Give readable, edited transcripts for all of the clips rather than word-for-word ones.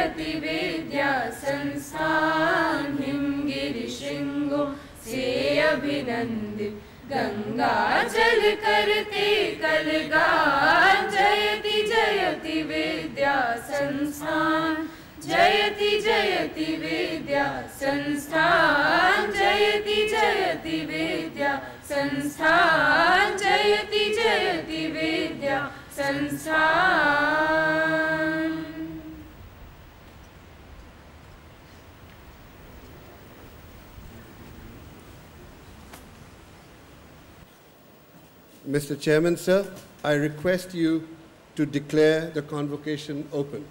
जयति विद्या संस्थान हिमगिरि शृंगो से अभिनंदित गंगा जल करते कलगान जयति जयति विद्या संस्थान जयति जयति विद्या संस्थान जयति जयति विद्या संस्थान जयति जयति विद्या संस्थान. Mr. Chairman, sir, I request you to declare the convocation open.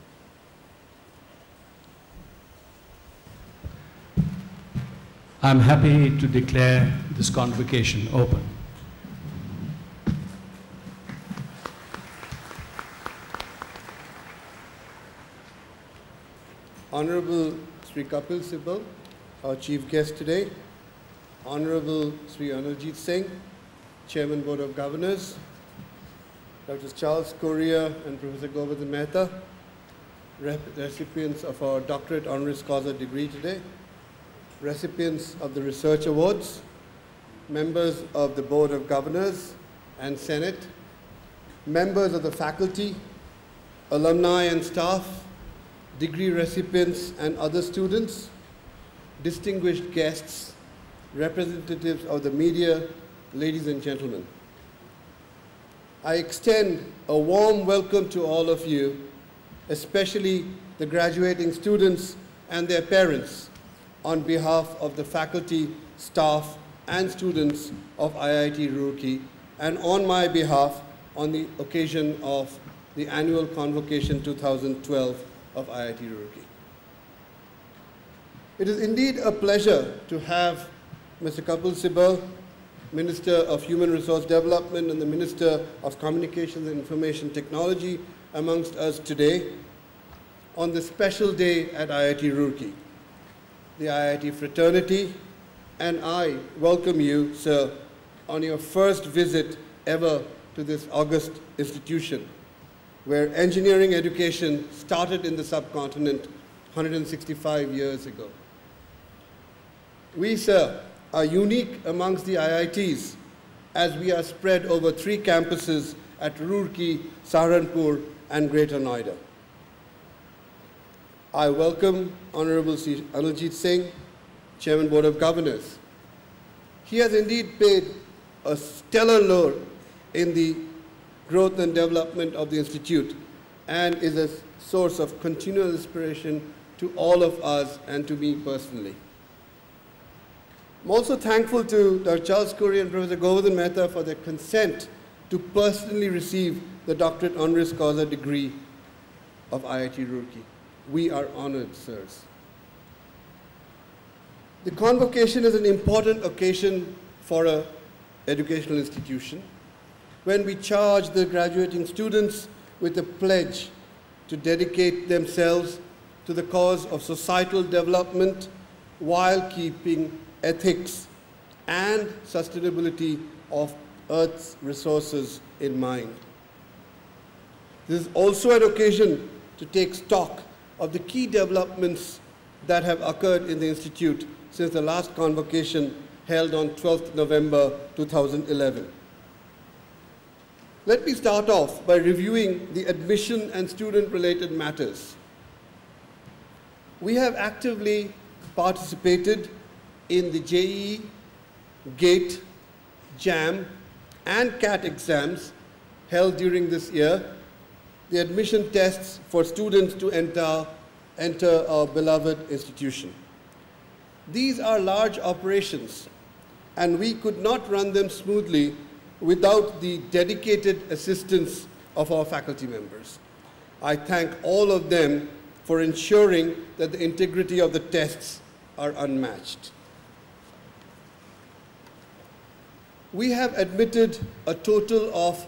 I'm happy to declare this convocation open. Honorable Sri Kapil Sibal, our chief guest today, Honorable Sri Anuljit Singh, Chairman Board of Governors, Dr. Charles Correa and Professor Govardhan Mehta, recipients of our doctorate honoris causa degree today, recipients of the Research Awards, members of the Board of Governors and Senate, members of the faculty, alumni and staff, degree recipients and other students, distinguished guests, representatives of the media, ladies and gentlemen. I extend a warm welcome to all of you, especially the graduating students and their parents, on behalf of the faculty, staff, and students of IIT Roorkee, and on my behalf on the occasion of the annual convocation 2012 of IIT Roorkee. It is indeed a pleasure to have Mr. Kapil Sibal, Minister of Human Resource Development and the Minister of Communications and Information Technology amongst us today on this special day at IIT Roorkee. The IIT fraternity and I welcome you, sir, on your first visit ever to this august institution, where engineering education started in the subcontinent 165 years ago. We, sir, are unique amongst the IITs as we are spread over 3 campuses at Roorkee, Saharanpur, and Greater Noida. I welcome Honorable Sri Anuljit Singh, Chairman Board of Governors. He has indeed played a stellar role in the growth and development of the Institute and is a source of continual inspiration to all of us and to me personally. I'm also thankful to Dr. Charles Correa and Professor Govardhan Mehta for their consent to personally receive the doctorate honoris causa degree of IIT Roorkee. We are honored, sirs. The convocation is an important occasion for an educational institution when we charge the graduating students with a pledge to dedicate themselves to the cause of societal development while keeping ethics and sustainability of Earth's resources in mind. This is also an occasion to take stock of the key developments that have occurred in the Institute since the last convocation held on 12th November 2011. Let me start off by reviewing the admission and student-related matters. We have actively participated in the JEE, GATE, JAM, and CAT exams held during this year, the admission tests for students to enter our beloved institution. These are large operations, and we could not run them smoothly without the dedicated assistance of our faculty members. I thank all of them for ensuring that the integrity of the tests are unmatched. We have admitted a total of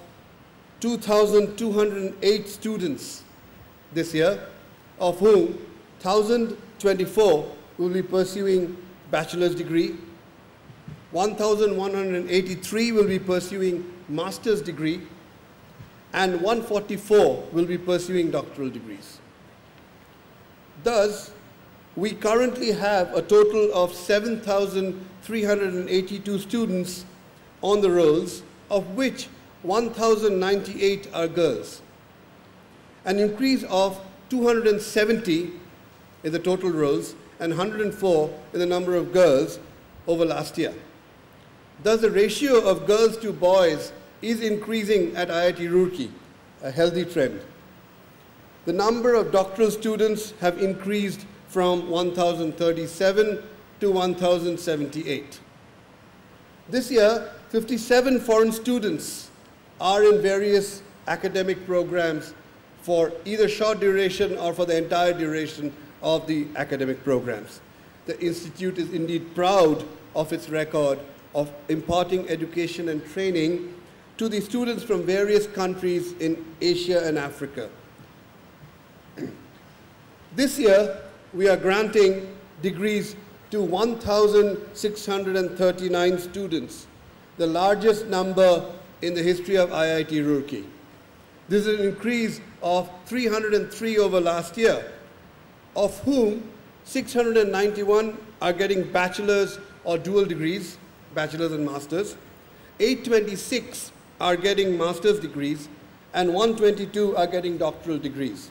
2,208 students this year, of whom 1,024 will be pursuing bachelor's degree, 1,183 will be pursuing master's degree, and 144 will be pursuing doctoral degrees. Thus, we currently have a total of 7,382 students on the rolls, of which 1,098 are girls, an increase of 270 in the total rolls and 104 in the number of girls over last year. Thus, the ratio of girls to boys is increasing at IIT Roorkee, a healthy trend. The number of doctoral students have increased from 1,037 to 1,078. This year, 57 foreign students are in various academic programs for either short duration or for the entire duration of the academic programs. The Institute is indeed proud of its record of imparting education and training to the students from various countries in Asia and Africa. This year, we are granting degrees to 1,639 students, the largest number in the history of IIT Roorkee. This is an increase of 303 over last year, of whom 691 are getting bachelor's or dual degrees, bachelor's and master's, 826 are getting master's degrees, and 122 are getting doctoral degrees.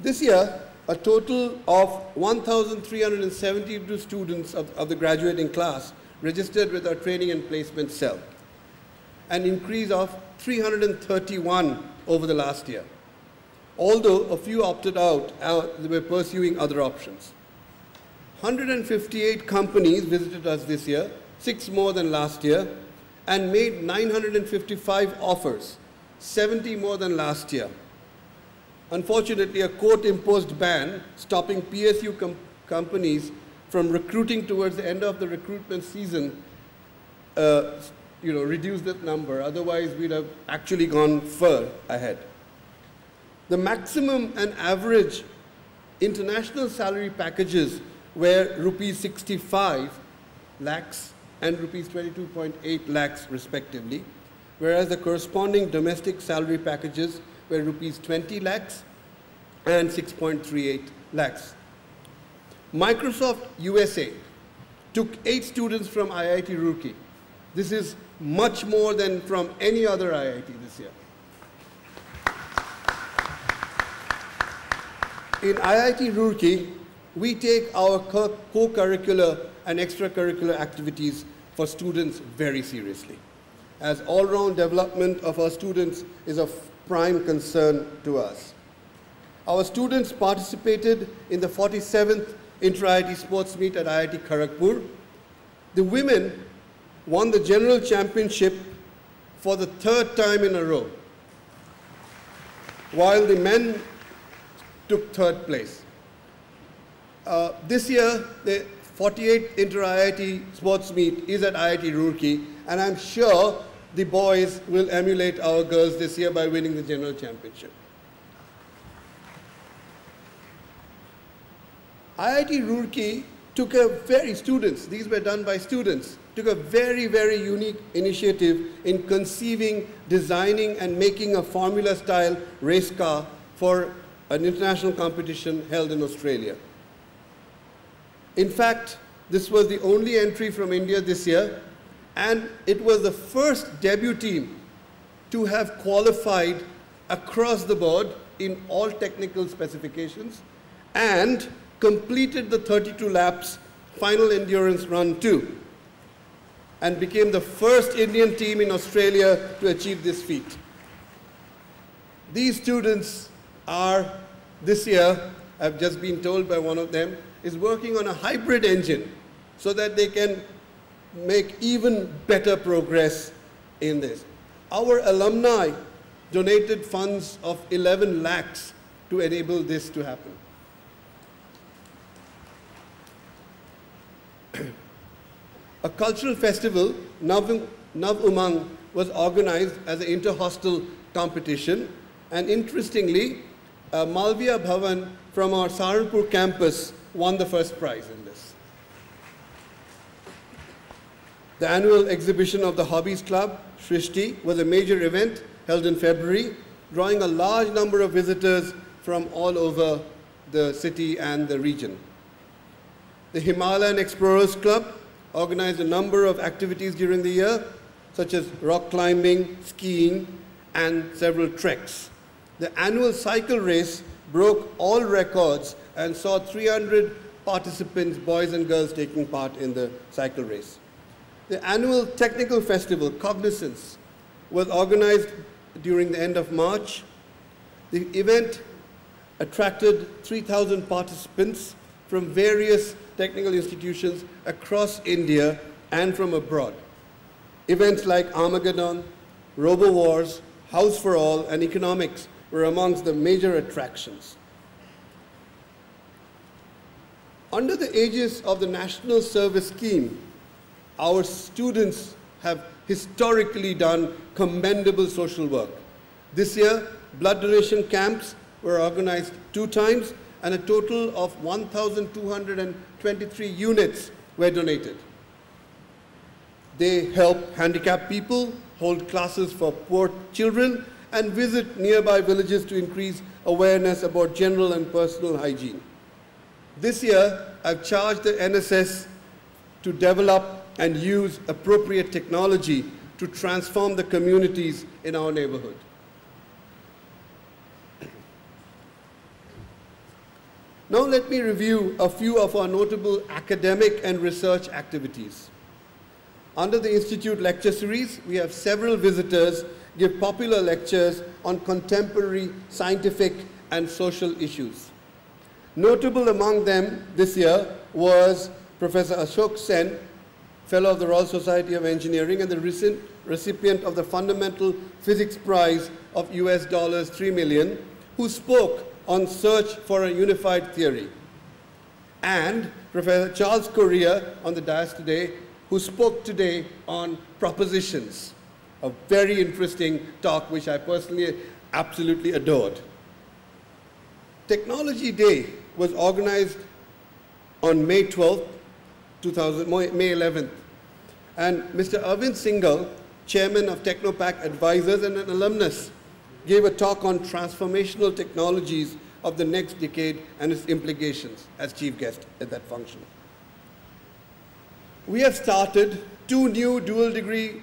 This year, a total of 1,372 students of the graduating class registered with our training and placement cell, an increase of 331 over the last year. Although a few opted out, they were pursuing other options. 158 companies visited us this year, 6 more than last year, and made 955 offers, 70 more than last year. Unfortunately, a court-imposed ban stopping PSU companies from recruiting towards the end of the recruitment season reduced that number. Otherwise, we'd have actually gone far ahead. The maximum and average international salary packages were rupees 65 lakhs and rupees 22.8 lakhs respectively, whereas the corresponding domestic salary packages were rupees 20 lakhs and 6.38 lakhs. Microsoft USA took 8 students from IIT Roorkee. This is much more than from any other IIT this year. In IIT Roorkee, we take our co-curricular and extracurricular activities for students very seriously, as all-round development of our students is of prime concern to us. Our students participated in the 47th Inter-IIT Sports Meet at IIT Kharagpur. The women won the general championship for the 3rd time in a row, while the men took 3rd place. This year, the 48th Inter-IIT Sports Meet is at IIT Roorkee, and I'm sure the boys will emulate our girls this year by winning the general championship. IIT Roorkee took these were done by students, took a very, very unique initiative in conceiving, designing, and making a formula-style race car for an international competition held in Australia. In fact, this was the only entry from India this year, and it was the first debut team to have qualified across the board in all technical specifications and completed the 32 laps final endurance run too, and became the first Indian team in Australia to achieve this feat. These students are, this year, I've just been told by one of them, is working on a hybrid engine so that they can make even better progress in this. Our alumni donated funds of 11 lakhs to enable this to happen. A cultural festival, Nav Umang, was organized as an inter-hostel competition, and interestingly, Malviya Bhavan from our Saharanpur campus won the first prize in this. The annual exhibition of the Hobbies Club, Shrishti, was a major event held in February, drawing a large number of visitors from all over the city and the region. The Himalayan Explorers Club organized a number of activities during the year, such as rock climbing, skiing, and several treks. The annual cycle race broke all records and saw 300 participants, boys and girls, taking part in the cycle race. The annual technical festival, Cognizance, was organized during the end of March. The event attracted 3,000 participants from various technical institutions across India and from abroad. Events like Armageddon, Robo-Wars, House for All, and Economics were amongst the major attractions. Under the aegis of the National Service Scheme, our students have historically done commendable social work. This year, blood donation camps were organized 2 times, and a total of 1,223 units were donated. They help handicapped people, hold classes for poor children, and visit nearby villages to increase awareness about general and personal hygiene. This year, I've charged the NSS to develop and use appropriate technology to transform the communities in our neighborhood. Now let me review a few of our notable academic and research activities. Under the Institute Lecture Series, we have several visitors give popular lectures on contemporary scientific and social issues. Notable among them this year was Professor Ashok Sen, Fellow of the Royal Society of Engineering and the recent recipient of the Fundamental Physics Prize of US $3 million, who spoke on search for a unified theory. And Professor Charles Correa on the dais today, who spoke today on propositions. A very interesting talk, which I personally absolutely adored. Technology Day was organized on May 12th, May 11th. And Mr. Arvind Singhal, chairman of Technopack Advisors and an alumnus, gave a talk on transformational technologies of the next decade and its implications as chief guest at that function. We have started 2 new dual degree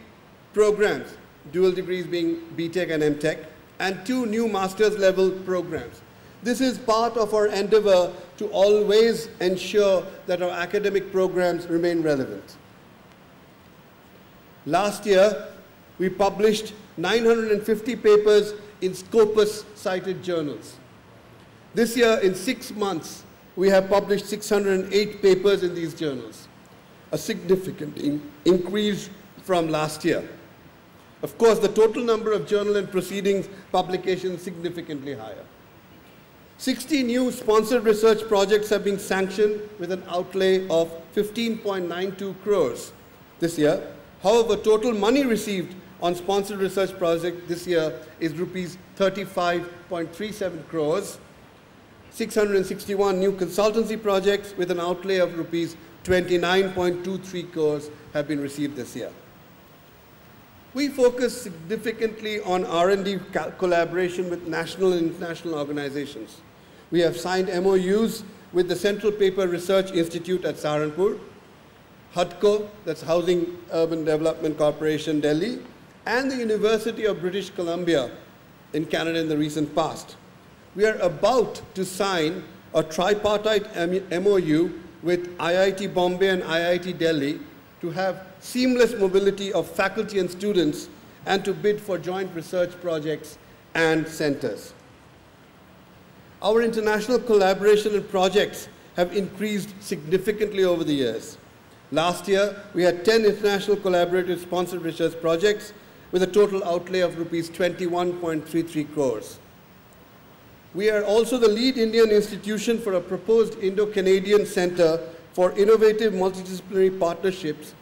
programs, dual degrees being BTech and MTech, and 2 new master's level programs. This is part of our endeavor to always ensure that our academic programs remain relevant. Last year, we published 950 papers in Scopus cited journals. This year, in 6 months, we have published 608 papers in these journals, a significant increase from last year. Of course, the total number of journal and proceedings publications significantly higher. 60 new sponsored research projects have been sanctioned with an outlay of 15.92 crores this year. However, total money received on sponsored research projects this year is rupees 35.37 crores. 661 new consultancy projects with an outlay of rupees 29.23 crores have been received this year. We focus significantly on R&D collaboration with national and international organizations. We have signed MOUs with the Central Paper Research Institute at Saharanpur, HUDCO, that's Housing Urban Development Corporation, Delhi, and the University of British Columbia in Canada in the recent past. We are about to sign a tripartite MOU with IIT Bombay and IIT Delhi to have seamless mobility of faculty and students and to bid for joint research projects and centers. Our international collaboration and projects have increased significantly over the years. Last year, we had 10 international collaborative sponsored research projects with a total outlay of rupees 21.33 crores. We are also the lead Indian institution for a proposed Indo-Canadian Center for Innovative Multidisciplinary Partnerships